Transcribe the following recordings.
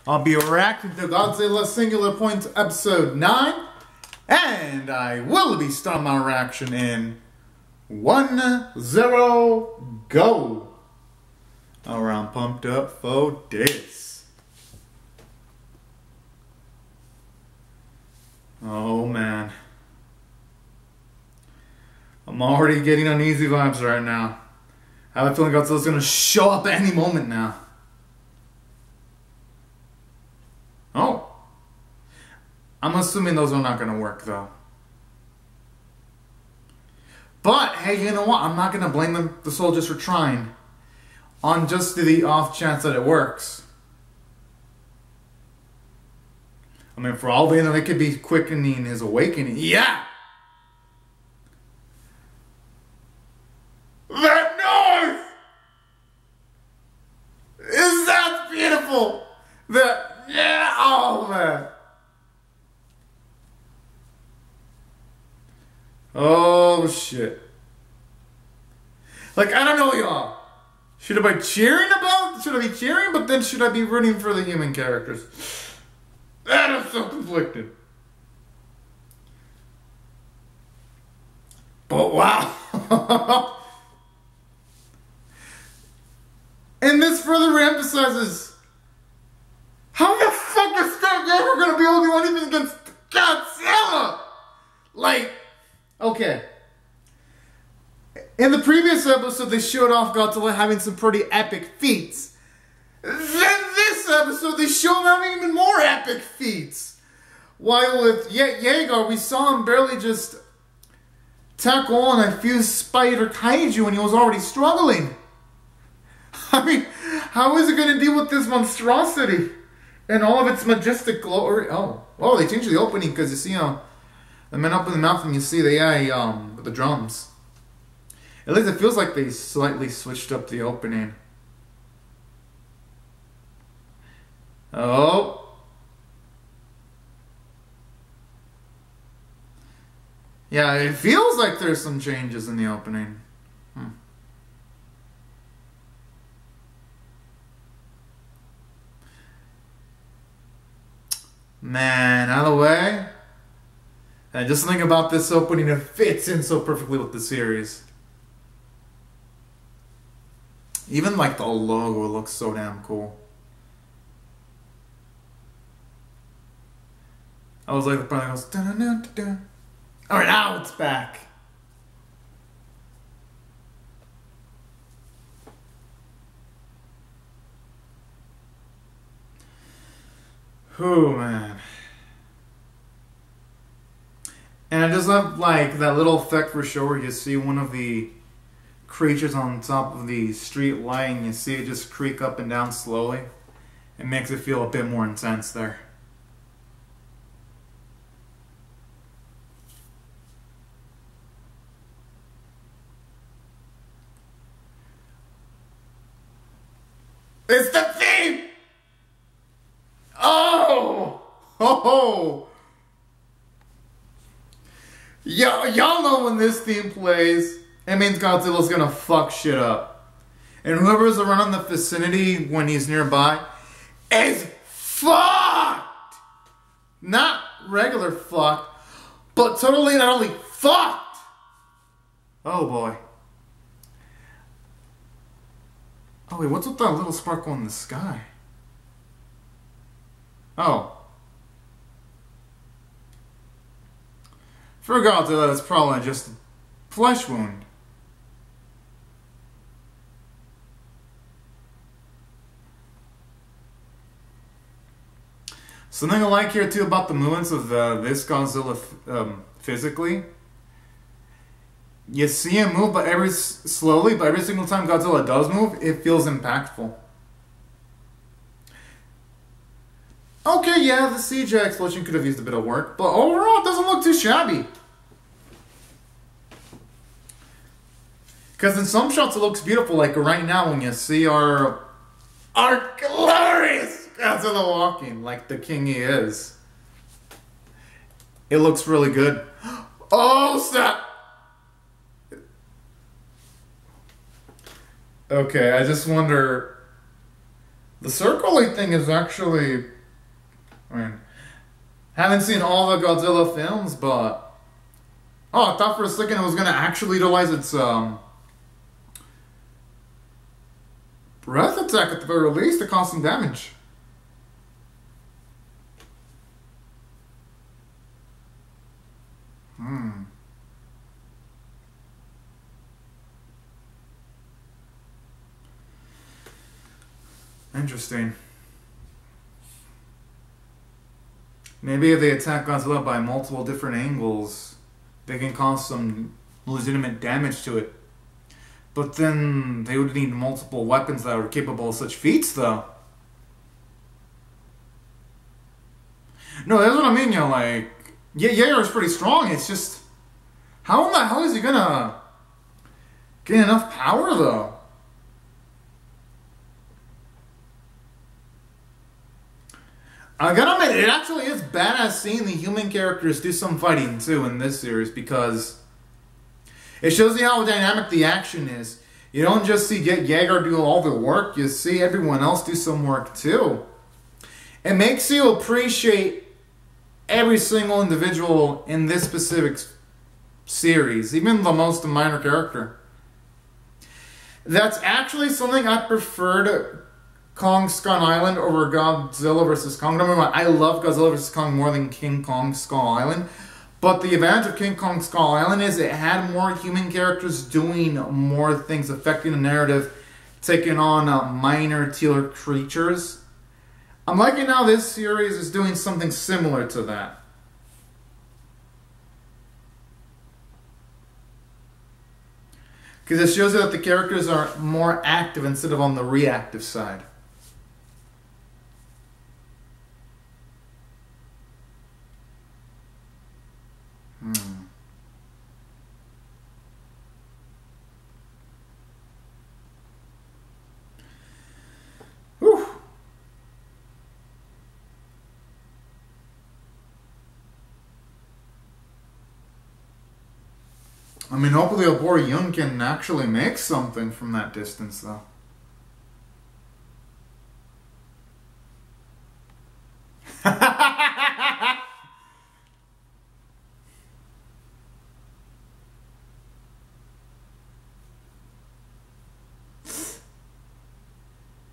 I'll be reacting to Godzilla Singular Point Episode 9, and I will be starting my reaction in 1-0 go. Alright, I'm pumped up for this. Oh man. I'm already getting uneasy vibes right now. I have a feeling Godzilla's gonna show up at any moment now. Oh. I'm assuming those are not gonna work though. But, hey, you know what? I'm not gonna blame the soldiers for trying. On just the off chance that it works. I mean, for all they know, it could be quickening his awakening. Yeah! That noise! Is that beautiful? Yeah, oh man. Oh shit. Like, I don't know, y'all. Should I be cheering but then should I be rooting for the human characters? That is so conflicted. But wow. And this further emphasizes how the fuck is Scott ever gonna be able to do anything against Godzilla? Like, okay. In the previous episode, they showed off Godzilla having some pretty epic feats. Then this episode, they showed him having even more epic feats. While with Jaeger, we saw him barely just tackle on a few spider kaiju when he was already struggling. I mean, how is it going to deal with this monstrosity and all of its majestic glory? Oh, they changed the opening because you see, the men open the mouth and you see the drums. At least it feels like they slightly switched up the opening. Oh. Yeah, it feels like there's some changes in the opening. Man, out of the way. And just think about this opening, it fits in so perfectly with the series. Even like the logo looks so damn cool. I was like the part that goes da-da-da-da-da. Alright, now it's back. Oh man. And I just love like that little effect for sure where you see one of the creatures on top of the street light and you see it just creak up and down slowly. It makes it feel a bit more intense there. It's the theme! Oh! Oh! Y'all know when this theme plays, it means Godzilla's gonna fuck shit up. And whoever's around the vicinity when he's nearby is fucked! Not regular fucked, but totally not only fucked! Oh boy. Oh wait, what's with that little sparkle in the sky? Oh. For Godzilla, it's probably just a flesh wound. Something I like here too about the movements of this Godzilla physically. You see him move, but slowly, but every single time Godzilla does move, it feels impactful. Okay, yeah, the CGI explosion could have used a bit of work, but overall it doesn't look too shabby. Because in some shots it looks beautiful, like right now when you see our glorious Godzilla walking, like the king he is. It looks really good. Oh, snap! Okay, I just wonder The circle thing is actually, I mean, haven't seen all the Godzilla films, but oh, I thought for a second it was gonna actually utilize its breath attack at the very least to cause some damage. Interesting. Maybe if they attack Godzilla by multiple different angles, they can cause some legitimate damage to it. But then they would need multiple weapons that are capable of such feats, though. No, that's what I mean, you know, like, yeah, Jaeger is pretty strong, it's just, how in the hell is he gonna get enough power, though? I gotta admit, it actually is badass seeing the human characters do some fighting, too, in this series, because it shows you how dynamic the action is. You don't just see Jaeger do all the work, you see everyone else do some work, too. It makes you appreciate every single individual in this specific series, even the most minor character. That's actually something I preferred Kong Skull Island over Godzilla vs. Kong. Don't get me wrong, I love Godzilla vs. Kong more than King Kong Skull Island. But the advantage of King Kong Skull Island is it had more human characters doing more things, affecting the narrative, taking on minor tier creatures. I'm liking how this series is doing something similar to that. Because it shows you that the characters are more active instead of on the reactive side. Whew. I mean, hopefully a poor Yun can actually make something from that distance, though.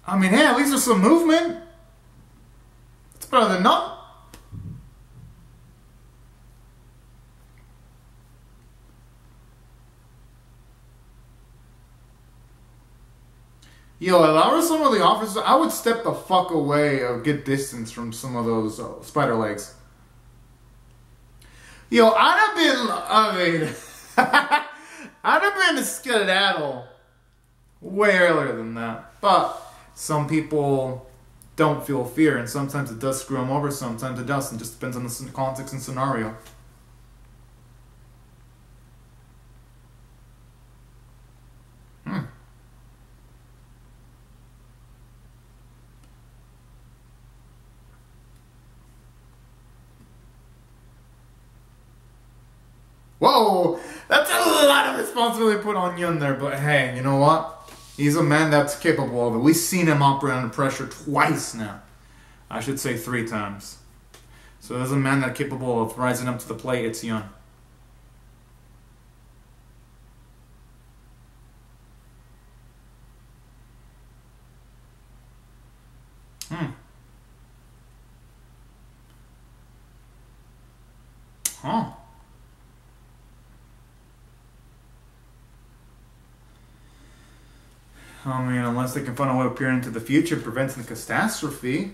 I mean, hey, at least there's some movement. It's better than none. Yo, if I were some of the officers, I would step the fuck away a good distance from some of those spider legs. Yo, I'd have been a skedaddle way earlier than that. But some people don't feel fear, and sometimes it does screw them over, sometimes it doesn't. It just depends on the context and scenario. Whoa, that's a lot of responsibility put on Yun there, but hey, you know what? He's a man that's capable of it. We've seen him operate under pressure twice now. I should say 3 times. So there's a man that's capable of rising up to the plate, it's Yun. Huh. I mean, unless they can find a way to peer into the future, preventing the catastrophe.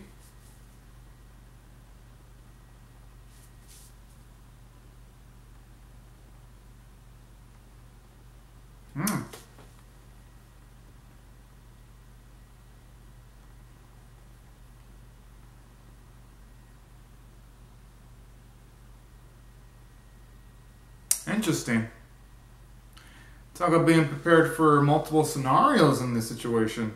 Interesting. Talk about being prepared for multiple scenarios in this situation.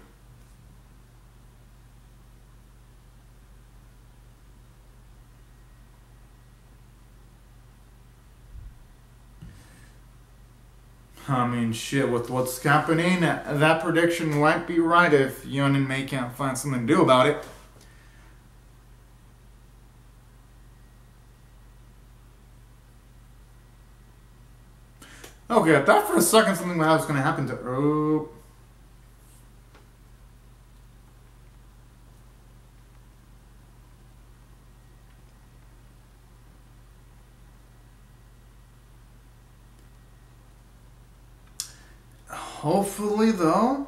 I mean, shit, with what's happening, that prediction might be right if Yun and Mei can't find something to do about it. Okay, I thought for a second something was going to happen to... Oh... Hopefully, though,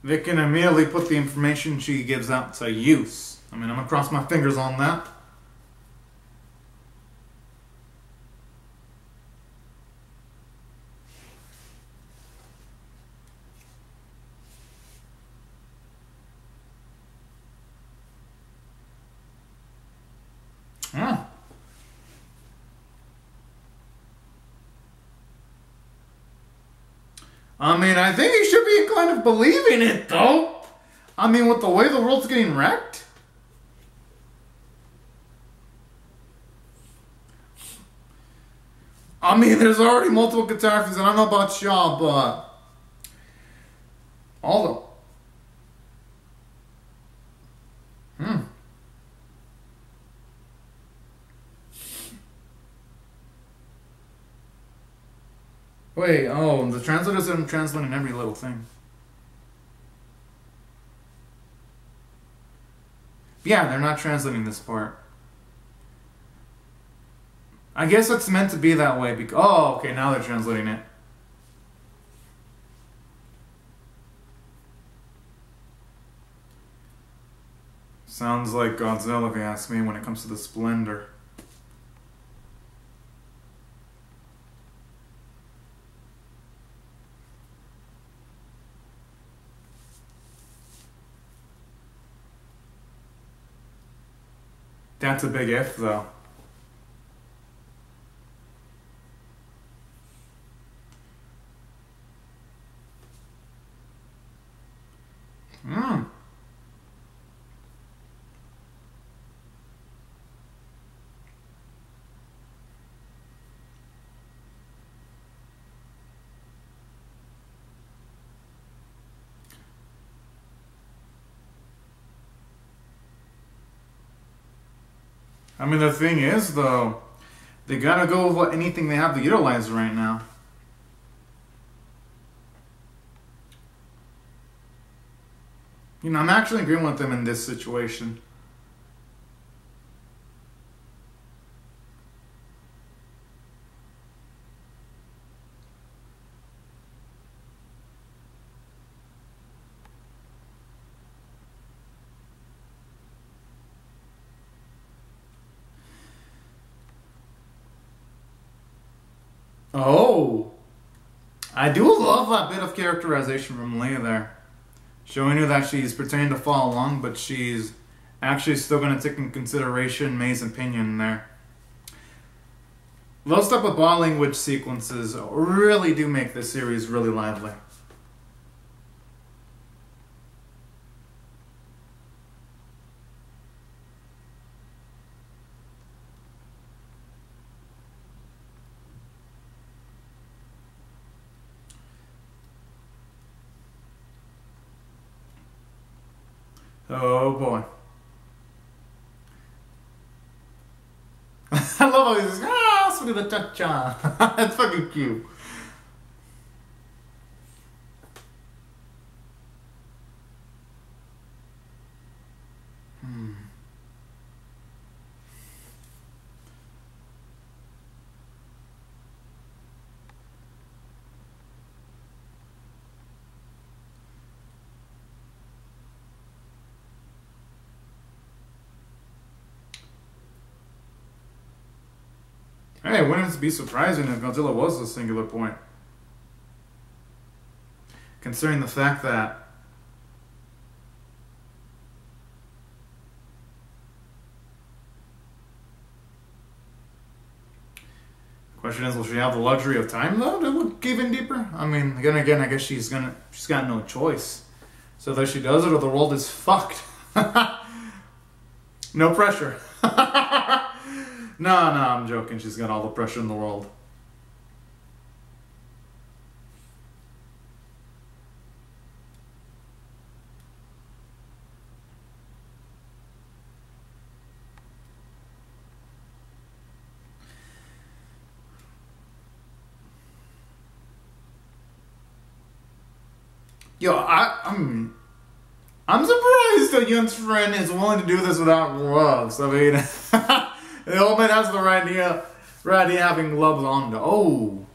they can immediately put the information she gives out to use. I mean, I'm gonna cross my fingers on that. Hmm. I mean, I think he should be inclined to believe in it, though. I mean, with the way the world's getting wrecked. I mean, there's already multiple catastrophes, and I don't know about y'all, but... all the... Wait, oh, the translators are translating every little thing. Yeah, they're not translating this part. I guess it's meant to be that way because... Oh, okay, now they're translating it. Sounds like Godzilla, if you ask me, when it comes to the splendor. That's a big if, though. I mean, the thing is, though, they gotta go with anything they have to utilize right now. You know, I'm actually agreeing with them in this situation. Oh, I do love that bit of characterization from Leia there. Showing you that she's pretending to follow along, but she's actually still going to take in consideration May's opinion there. Those type of body language sequences really do make this series really lively. Oh boy. I love how he's sweetie the cha-cha. That's fucking cute. Hey, wouldn't it be surprising if Godzilla was a singular point? Considering the fact that the question is, will she have the luxury of time though to look even deeper? I mean, again, I guess she's got no choice. So either she does it or the world is fucked. No pressure. No, I'm joking. She's got all the pressure in the world. Yo, I'm surprised that Yun's friend is willing to do this without gloves. I mean, the old man has the right idea having gloves on. Oh.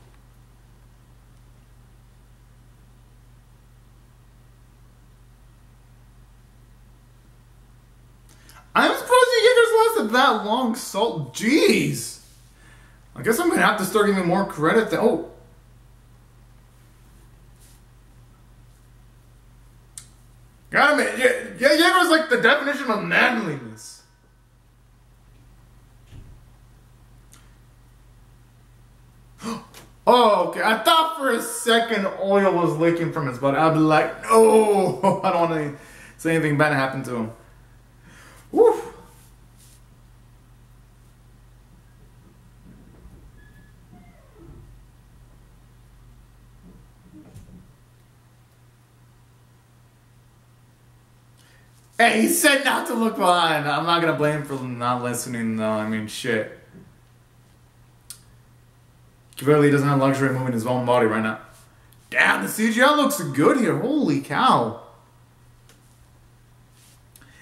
I'm surprised the Jaegers lasted that long. So, jeez. I guess I'm gonna have to start giving more credit to. Oh. God, I mean, Jaeger's like the definition of manliness. Oh, okay. I thought for a second oil was leaking from his butt. I'd be like, no, I don't want to say anything bad happened to him. Woo. Hey, he said not to look behind. I'm not gonna blame him for not listening though. I mean, shit. Clearly doesn't have luxury of moving his own body right now. Damn, the CGI looks good here. Holy cow.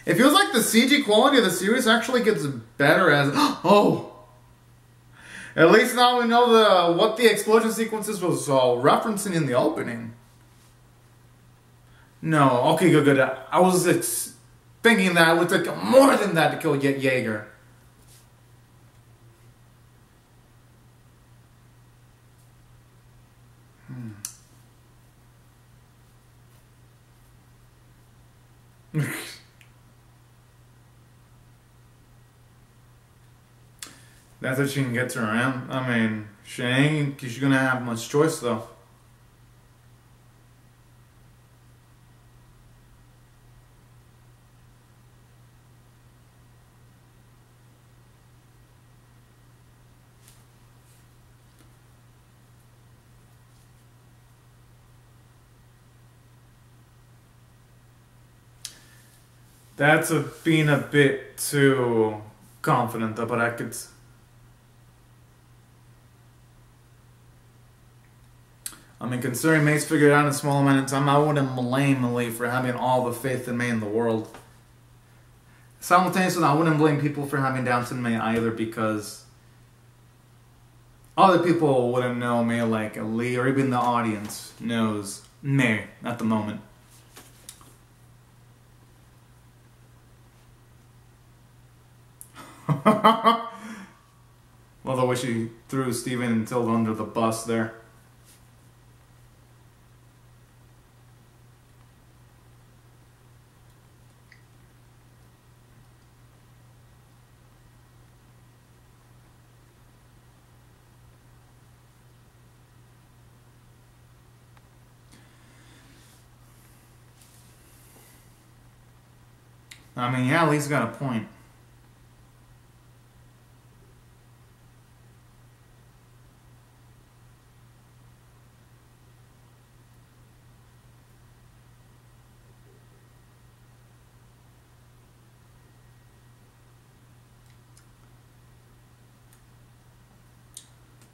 It feels like the CG quality of the series actually gets better as... Oh! At least now we know what the explosion sequences was referencing in the opening. No, okay, good. I was thinking that it would take more than that to kill Jaeger. That's what she can get to around. I mean, she's gonna have much choice though. That's being a bit too confident though, but I could... I mean, considering May's figured it out in a small amount of time, I wouldn't blame Lee for having all the faith in May in the world. Simultaneously, I wouldn't blame people for having doubts in May either, because other people wouldn't know May like Lee, or even the audience knows May at the moment. Well, the way she threw Steven and Tilda under the bus there. I mean, yeah, Lee's got a point.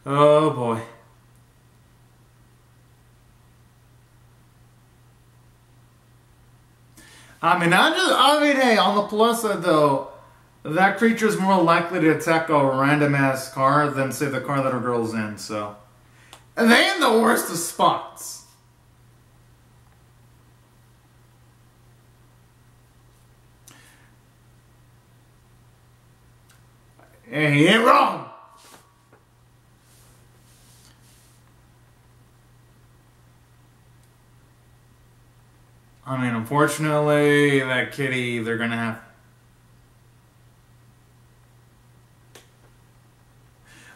Oh boy. I mean, hey, on the plus side though, that creature's more likely to attack a random ass car than say the car that our girl's in, so. And they in the worst of spots. Hey, he ain't wrong. I mean, unfortunately, that kitty, they're gonna have...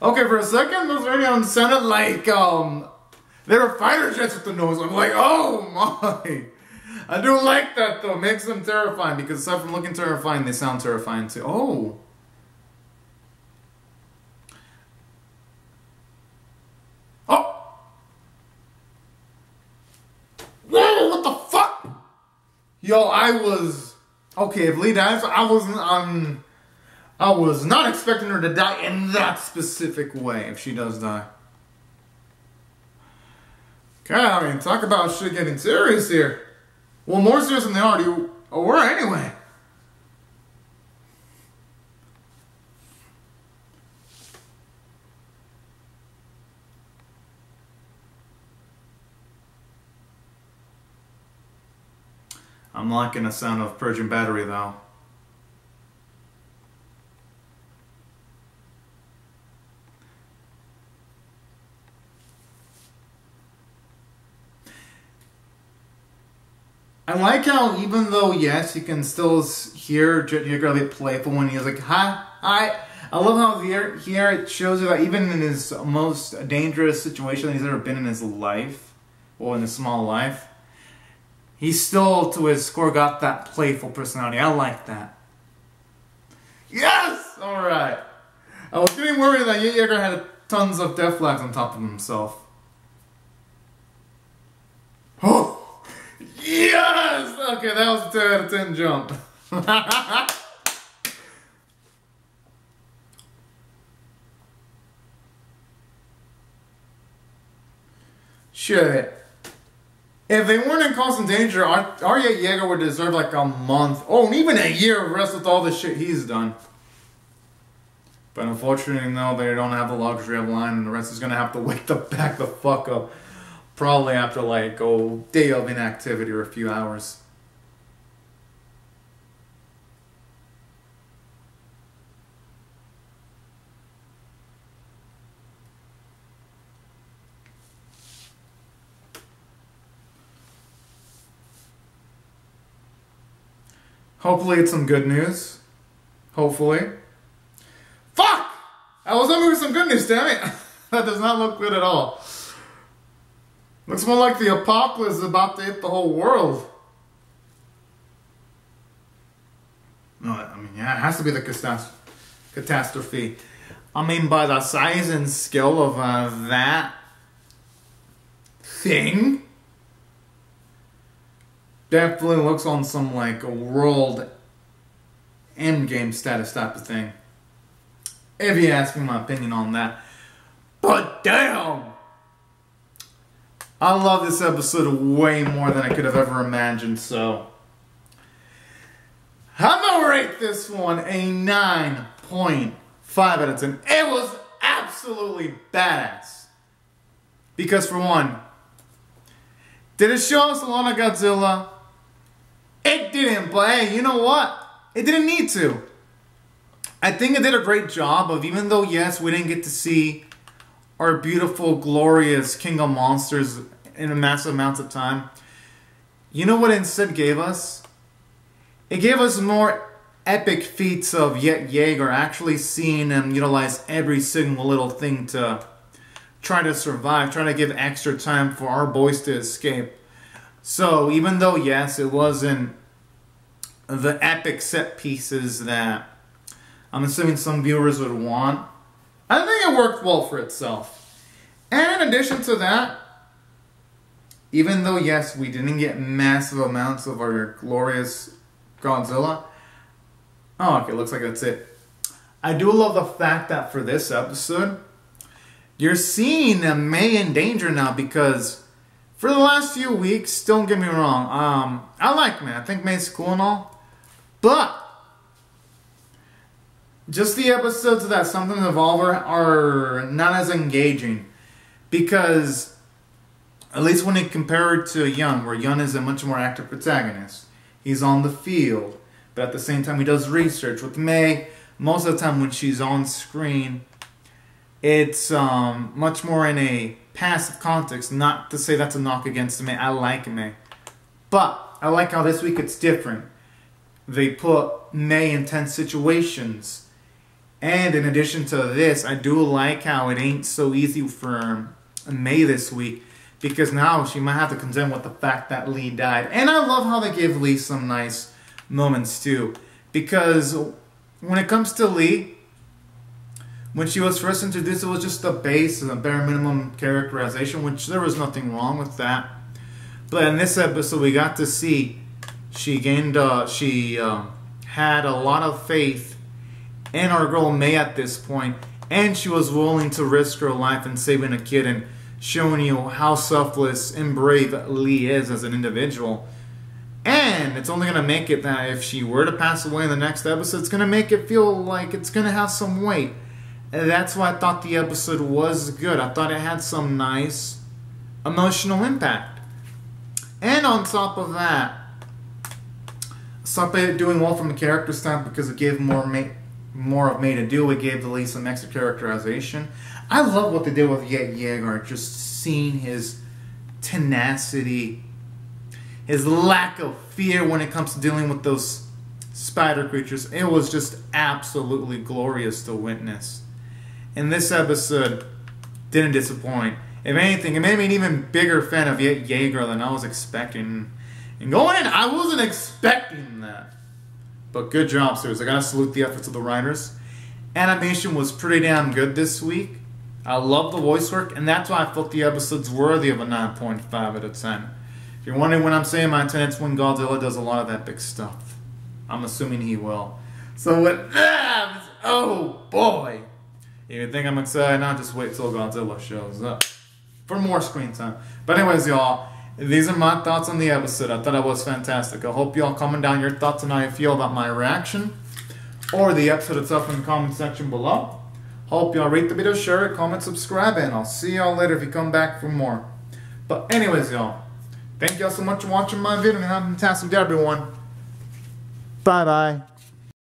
Okay, for a second, those radios sounded like, they were fighter jets with the nose. I'm like, oh my! I do like that, though. It makes them terrifying, because aside from looking terrifying, they sound terrifying, too. Oh! Yo, okay, if Lee dies, I was not expecting her to die in that specific way, if she does die. God, I mean, talk about shit getting serious here. Well, more serious than they already were anyway. I'm liking the sound of purging battery though. I like how even though, yes, you can still hear Jaeger a bit playful when he's like, hi. I love how here it shows you that even in his most dangerous situation that he's ever been in his life, or in his small life, he still, to his core, got that playful personality. I like that. Yes! Alright. I was getting worried that Jaeger had tons of death flags on top of himself. Oh! Yes! Okay, that was a 10 out of 10 jump. Shit. If they weren't in constant danger, Arya Jaeger would deserve like a month, and even a year of rest with all the shit he's done. But unfortunately, no, they don't have the luxury of line, and the rest is gonna have to wake back the fuck up. Probably after like a day of inactivity or a few hours. Hopefully it's some good news. Hopefully. Fuck! I was hoping for some good news, damn it! That does not look good at all. Looks more like the apocalypse is about to hit the whole world. No, I mean, yeah, it has to be the catastrophe. I mean, by the size and scale of that thing, definitely looks on some like a world endgame status type of thing. If you ask me my opinion on that. But damn! I love this episode way more than I could have ever imagined, so I'm gonna rate this one a 9.5 out of 10. It was absolutely badass. Because for one, did it show us a lot of Godzilla? It didn't, but hey, you know what? It didn't need to. I think it did a great job of, even though, yes, we didn't get to see our beautiful, glorious King of Monsters in a massive amount of time. You know what it instead gave us? It gave us more epic feats of Jaeger actually seeing him utilize every single little thing to try to survive, try to give extra time for our boys to escape. So even though, yes, it wasn't the epic set pieces that I'm assuming some viewers would want, I think it worked well for itself. And in addition to that, even though, yes, we didn't get massive amounts of our glorious Godzilla. Oh, okay, looks like that's it. I do love the fact that for this episode, you're seeing May in danger now, because for the last few weeks, don't get me wrong, I like May. I think May's cool and all. But just the episodes that Something Evolve are not as engaging, because at least when you compare it to Yun, where Yun is a much more active protagonist. He's on the field, but at the same time he does research. With May, most of the time when she's on screen, it's much more in a passive context. Not to say that's a knock against May. I like May. But I like how this week it's different. They put May in tense situations. And in addition to this, I do like how it ain't so easy for May this week, because now she might have to contend with the fact that Lee died. And I love how they give Lee some nice moments too, because when it comes to Lee, when she was first introduced, it was just the base and the bare minimum characterization, which there was nothing wrong with that. But in this episode, we got to see she had a lot of faith in our girl May at this point, and she was willing to risk her life in saving a kid and showing you how selfless and brave Lee is as an individual. And it's only going to make it that if she were to pass away in the next episode, it's going to make it feel like it's going to have some weight. And that's why I thought the episode was good. I thought it had some nice emotional impact. And on top of that, Sape doing well from the character side because it gave more of May to do. It gave the Lee some extra characterization. I love what they did with Jaeger, just seeing his tenacity, his lack of fear when it comes to dealing with those spider creatures. It was just absolutely glorious to witness. And this episode didn't disappoint. If anything, it made me an even bigger fan of Jaeger than I was expecting. And going in, I wasn't expecting that. But good job, seriously. I gotta salute the efforts of the writers. Animation was pretty damn good this week. I love the voice work, and that's why I felt the episode's worthy of a 9.5 out of 10. If you're wondering when I'm saying my 10, it's when Godzilla does a lot of epic stuff. I'm assuming he will. So with that, oh boy. If you think I'm excited now, just wait till Godzilla shows up for more screen time. But anyways, y'all, these are my thoughts on the episode. I thought it was fantastic. I hope y'all comment down your thoughts on how you feel about my reaction or the episode itself in the comment section below. Hope y'all rate the video, share it, comment, subscribe, and I'll see y'all later if you come back for more. But anyways, y'all, thank y'all so much for watching my video, and have a fantastic day, everyone. Bye-bye.